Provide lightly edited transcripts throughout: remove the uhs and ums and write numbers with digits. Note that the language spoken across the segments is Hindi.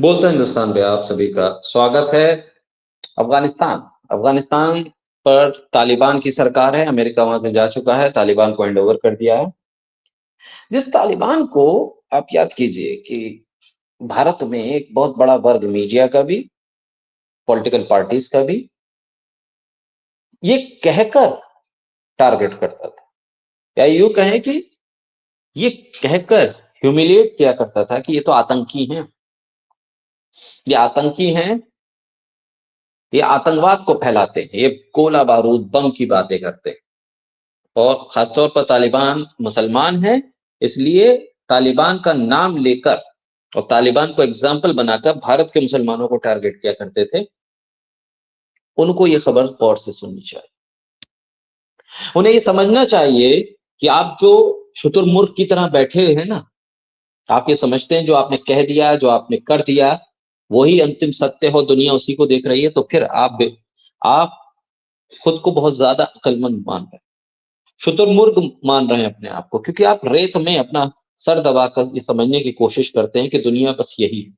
बोलते हिंदुस्तान पे आप सभी का स्वागत है। अफगानिस्तान अफगानिस्तान पर तालिबान की सरकार है। अमेरिका वहां से जा चुका है, तालिबान को हैंड ओवर कर दिया है। जिस तालिबान को आप याद कीजिए कि भारत में एक बहुत बड़ा वर्ग मीडिया का भी, पॉलिटिकल पार्टीज का भी ये कहकर टारगेट करता था, या यूं कहें कि ये कहकर ह्यूमिलिएट किया करता था कि ये तो आतंकी हैं, ये आतंकी हैं, ये आतंकवाद को फैलाते हैं, ये गोला बारूद बम की बातें करते हैं। और खासतौर पर तालिबान मुसलमान है, इसलिए तालिबान का नाम लेकर और तालिबान को एग्जाम्पल बनाकर भारत के मुसलमानों को टारगेट किया करते थे। उनको ये खबर गौर से सुननी चाहिए। उन्हें ये समझना चाहिए कि आप जो शुतुरमुर्ग की तरह बैठे हैं ना, आप ये समझते हैं जो आपने कह दिया, जो आपने कर दिया, वही अंतिम सत्य हो, दुनिया उसी को देख रही है, तो फिर आप खुद को बहुत ज्यादा अक्लमंद मान रहे हैं, शुतुरमुर्ग मान रहे हैं अपने आप को, क्योंकि आप रेत में अपना सर दबाकर ये समझने की कोशिश करते हैं कि दुनिया बस यही है।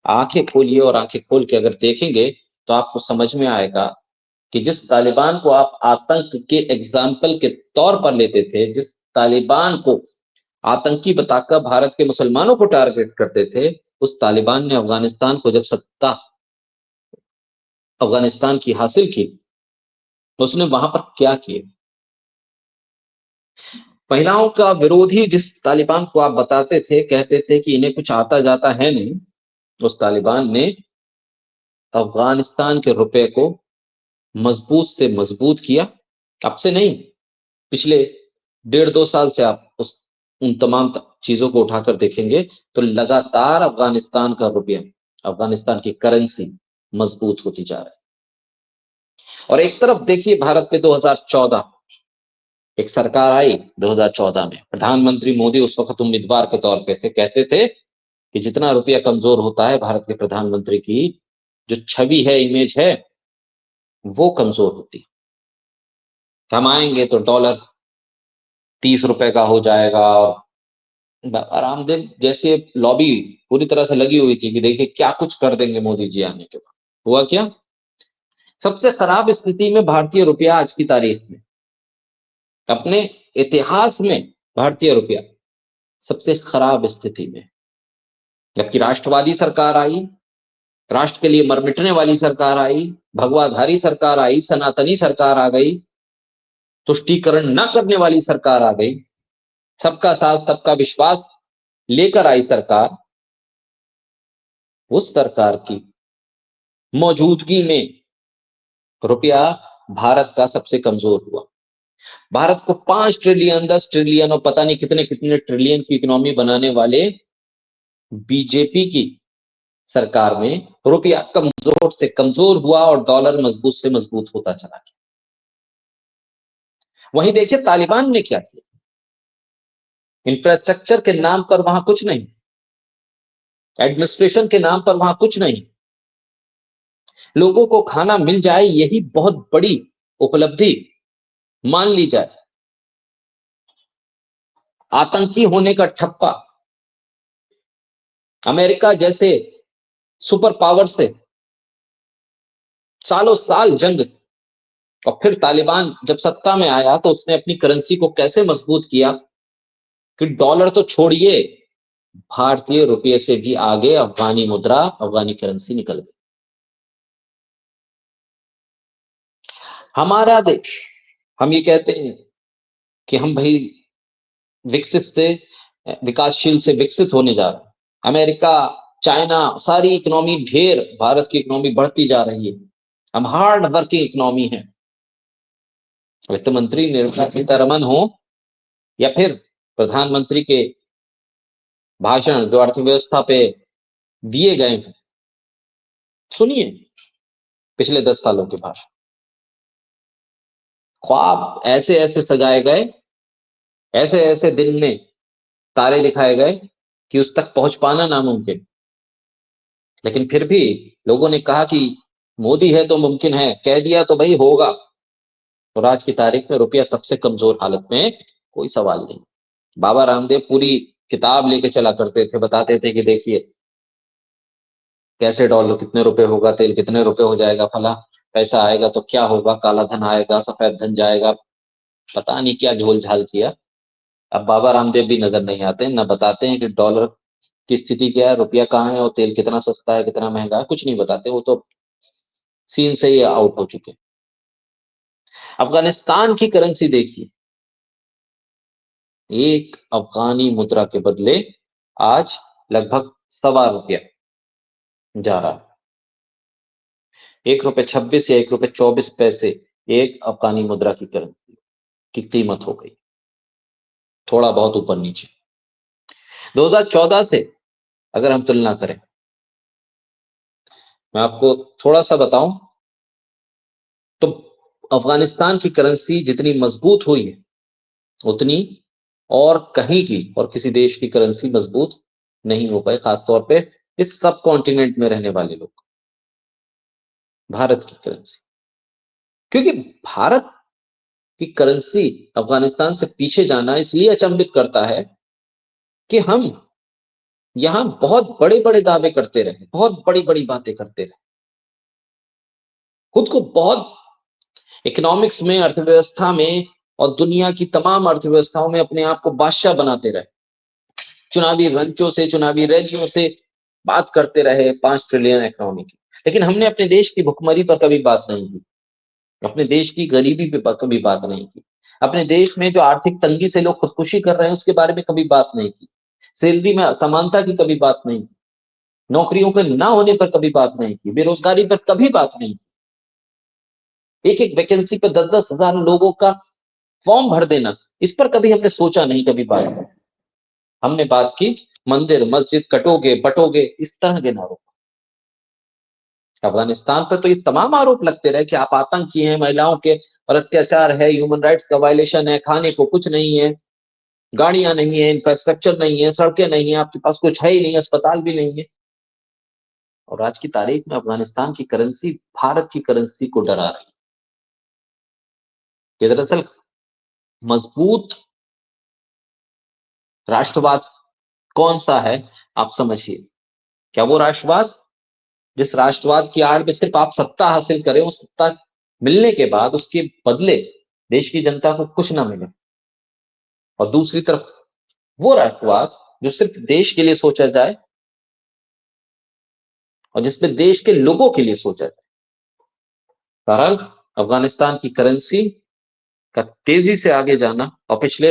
आंखें खोलिए और आंखें खोल के अगर देखेंगे तो आपको समझ में आएगा कि जिस तालिबान को आप आतंक के एग्जाम्पल के तौर पर लेते थे, जिस तालिबान को आतंकी बताकर भारत के मुसलमानों को टारगेट करते थे, उस तालिबान ने अफगानिस्तान को जब सत्ता अफगानिस्तान की हासिल की, उसने वहां पर क्या किया। महिलाओं का विरोधी जिस तालिबान को आप बताते थे, कहते थे कि इन्हें कुछ आता जाता है नहीं, उस तालिबान ने अफगानिस्तान के रुपए को मजबूत से मजबूत किया। अब से नहीं, पिछले 1.5-2 साल से आप उन तमाम चीजों को उठाकर देखेंगे तो लगातार अफगानिस्तान का रुपया, अफगानिस्तान की करेंसी मजबूत होती जा रही है। और एक तरफ देखिए, भारत में 2014 एक सरकार आई। 2014 में प्रधानमंत्री मोदी उस वक्त उम्मीदवार के तौर पे थे, कहते थे कि जितना रुपया कमजोर होता है, भारत के प्रधानमंत्री की जो छवि है, इमेज है, वो कमजोर होती है। हम आएंगे तो डॉलर 30 रुपए का हो जाएगा। और रामदेव जैसे लॉबी पूरी तरह से लगी हुई थी कि देखिए क्या कुछ कर देंगे मोदी जी आने के बाद। हुआ क्या? सबसे खराब स्थिति में भारतीय रुपया आज की तारीख में, अपने इतिहास में भारतीय रुपया सबसे खराब स्थिति में। जबकि राष्ट्रवादी सरकार आई, राष्ट्र के लिए मर मिटने वाली सरकार आई, भगवाधारी सरकार आई, सनातनी सरकार आ गई, तुष्टीकरण न करने वाली सरकार आ गई, सबका साथ सबका विश्वास लेकर आई सरकार, उस सरकार की मौजूदगी में रुपया भारत का सबसे कमजोर हुआ। भारत को 5 ट्रिलियन 10 ट्रिलियन और पता नहीं कितने कितने ट्रिलियन की इकोनॉमी बनाने वाले बीजेपी की सरकार में रुपया कमजोर से कमजोर हुआ और डॉलर मजबूत से मजबूत होता चला गया। वहीं देखिए तालिबान ने क्या किया। इंफ्रास्ट्रक्चर के नाम पर वहां कुछ नहीं, एडमिनिस्ट्रेशन के नाम पर वहां कुछ नहीं, लोगों को खाना मिल जाए यही बहुत बड़ी उपलब्धि मान ली जाए। आतंकी होने का ठप्पा अमेरिका जैसे सुपर पावर से सालों साल जंग, और फिर तालिबान जब सत्ता में आया तो उसने अपनी करेंसी को कैसे मजबूत किया कि डॉलर तो छोड़िए, भारतीय रुपये से भी आगे अफगानी मुद्रा, अफगानी करेंसी निकल गई। हमारा देश, हम ये कहते हैं कि हम भाई विकसित से विकासशील से विकसित होने जा रहे हैं। अमेरिका, चाइना, सारी इकोनॉमी ढेर, भारत की इकोनॉमी बढ़ती जा रही है। हम हार्ड वर्किंग इकोनॉमी है। वित्त मंत्री निर्मला सीतारमन हो या फिर प्रधानमंत्री के भाषण जो अर्थव्यवस्था पे दिए गए हैं, सुनिए पिछले 10 सालों के भाषण। ख्वाब ऐसे ऐसे सजाए गए, ऐसे ऐसे दिन में तारे दिखाए गए कि उस तक पहुंच पाना नामुमकिन। लेकिन फिर भी लोगों ने कहा कि मोदी है तो मुमकिन है, कह दिया तो भाई होगा। और आज की तारीख में रुपया सबसे कमजोर हालत में, कोई सवाल नहीं। बाबा रामदेव पूरी किताब लेके चला करते थे, बताते थे कि देखिए कैसे डॉलर कितने रुपए होगा, तेल कितने रुपए हो जाएगा, फला पैसा आएगा तो क्या होगा, काला धन आएगा, सफेद धन जाएगा, पता नहीं क्या झोल झाल किया। अब बाबा रामदेव भी नजर नहीं आते, न बताते हैं कि डॉलर की स्थिति क्या है, रुपया कहाँ है और तेल कितना सस्ता है कितना महंगा है, कुछ नहीं बताते, वो तो सीन से ही आउट हो चुके। अफगानिस्तान की करेंसी देखिए, एक अफगानी मुद्रा के बदले आज लगभग ₹1.25 जा रहा है। ₹1.26 या ₹1.24 एक अफगानी मुद्रा की करेंसी की कीमत हो गई, थोड़ा बहुत ऊपर नीचे। 2014 से अगर हम तुलना करें, मैं आपको थोड़ा सा बताऊं तो अफगानिस्तान की करेंसी जितनी मजबूत हुई है, उतनी और कहीं की और किसी देश की करेंसी मजबूत नहीं हो पाई, खासतौर पे इस सब कॉन्टिनेंट में रहने वाले लोग। भारत की करेंसी, क्योंकि भारत की करेंसी अफगानिस्तान से पीछे जाना इसलिए अचंभित करता है कि हम यहां बहुत बड़े बड़े दावे करते रहे, बहुत बड़ी बड़ी बातें करते रहे, खुद को बहुत इकोनॉमिक्स में, अर्थव्यवस्था में और दुनिया की तमाम अर्थव्यवस्थाओं में अपने आप को बादशाह बनाते रहे, चुनावी मंचों से, चुनावी रैलियों से बात करते रहे 5 ट्रिलियन इकोनॉमी की। लेकिन हमने अपने देश की भुखमरी पर कभी बात नहीं की, अपने देश की गरीबी पे कभी बात नहीं की, अपने देश में जो आर्थिक तंगी से लोग खुदकुशी कर रहे हैं उसके बारे में कभी बात नहीं की, सैलरी में असमानता की कभी बात नहीं की, नौकरियों के ना होने पर कभी बात नहीं की, बेरोजगारी पर कभी बात नहीं की, एक एक वैकेंसी पर 10-10 हजार लोगों का फॉर्म भर देना, इस पर कभी हमने सोचा नहीं, कभी बात नहीं। हमने बात की मंदिर मस्जिद कटोगे बटोगे इस तरह के नारों। अफगानिस्तान पर तो ये तमाम आरोप लगते रहे कि आप आतंकी हैं, महिलाओं के और अत्याचार है, ह्यूमन राइट्स का वायलेशन है, खाने को कुछ नहीं है, गाड़ियां नहीं है, इंफ्रास्ट्रक्चर नहीं है, सड़कें नहीं है, आपके पास कुछ है ही नहीं, अस्पताल भी नहीं है। और आज की तारीख में अफगानिस्तान की करेंसी भारत की करेंसी को डरा रही है। दरअसल मजबूत राष्ट्रवाद कौन सा है, आप समझिए। क्या वो राष्ट्रवाद जिस राष्ट्रवाद की आड़ में सिर्फ आप सत्ता हासिल करें, उस सत्ता मिलने के बाद उसके बदले देश की जनता को कुछ ना मिले, और दूसरी तरफ वो राष्ट्रवाद जो सिर्फ देश के लिए सोचा जाए और जिसमें देश के लोगों के लिए सोचा जाए। बहरहाल अफगानिस्तान की करेंसी का तेजी से आगे जाना और पिछले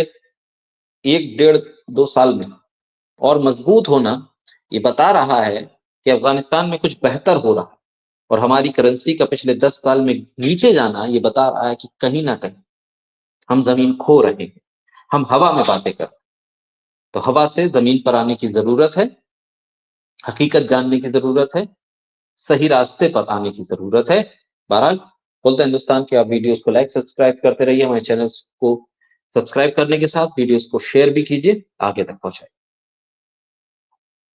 1 डेढ़ 2 साल में और मजबूत होना, ये बता रहा है कि अफगानिस्तान में कुछ बेहतर हो रहा है। और हमारी करेंसी का पिछले 10 साल में नीचे जाना ये बता रहा है कि कहीं ना कहीं हम जमीन खो रहे हैं, हम हवा में बातें कर रहे हैं। तो हवा से जमीन पर आने की जरूरत है, हकीकत जानने की जरूरत है, सही रास्ते पर आने की जरूरत है। बहरहाल बोलते हिंदुस्तान के आप वीडियोस को लाइक सब्सक्राइब करते रहिए, हमारे चैनल्स को सब्सक्राइब करने के साथ वीडियोस को शेयर भी कीजिए, आगे तक पहुंचाइए।